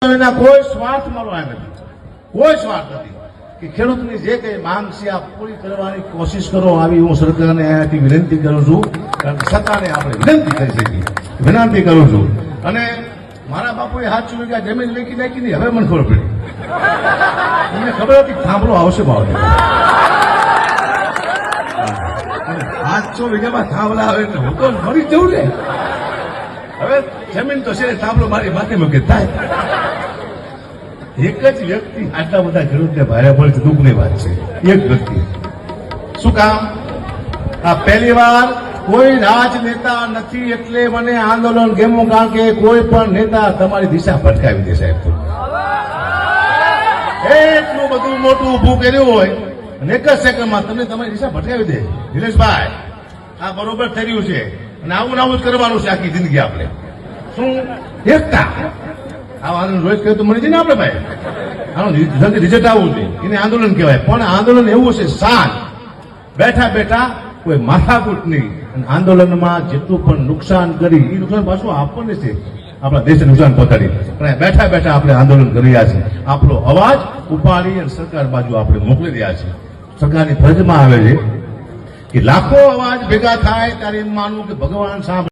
કોઈ સ્વાર્થ મારો આ નથી, કોઈ સ્વાર્થ નથી કે ખેડૂતની જે કઈ માંગ છે આ પૂરી કરવાની કોશિશ કરો, આવી હું સરકારને અહીંયાથી વિનંતી કરું છું. કારણ સત્તાને આપણે વિનંતી કરી શકીએ, વિનંતી કરું છું. અને મારા બાપુએ 7 વીઘા જમીન વેચી નાખી નહીં, હવે મને ખબર પડી. મને ખબર હતી થાંભલો આવશે ભાવ 700 વીઘામાં થાંભલા આવે એટલે હું તો મરી જવું ને. હવે જમીન તો છે, થાંભલો મારી માથે મૂકે થાય. એક જ વ્યક્તિ આટલા બધા ખેડૂતને ભારે પડે છે, દુઃખની વાત છે. એક વ્યક્તિ શું કામ? આ પહેલી વાર કોઈ રાજનેતા નથી એટલે મને આંદોલન ગમ્યું, કારણ કે કોઈ પણ નેતા તમારી દિશા ભટકાવી દે સાહેબ. એટલું બધું મોટું ઊભું કર્યું હોય અને એક જ સેકન્ડમાં તમને તમારી દિશા ભટકાવી દે. નિલેશભાઈ, આ બરોબર થઈ રહ્યું છે અને આવું જ કરવાનું છે આખી જિંદગી આપણે. શું એકતા? આનું રોજ કહ્યું તો મળી જાય ને આપણે ભાઈ. આનું રિઝલ્ટ આવવું જોઈએ, એને આંદોલન કહેવાય. પણ આંદોલન એવું છે શાંત, બેઠા બેઠા, કોઈ માથાકૂટ નહીં. અને આંદોલનમાં જેટલું પણ નુકસાન કરી એ નુકસાન પાછું આપણને છે, આપણા દેશને નુકસાન પહોંચાડી. પણ બેઠા બેઠા આપણે આંદોલન કરી રહ્યા છીએ. આપણો અવાજ ઉપાડી અને સરકાર બાજુ આપણે મોકલી રહ્યા છીએ. સરકારની ફરજમાં આવે છે કે લાખો અવાજ ભેગા થાય ત્યારે એમ માનવું કે ભગવાન સાંભળે.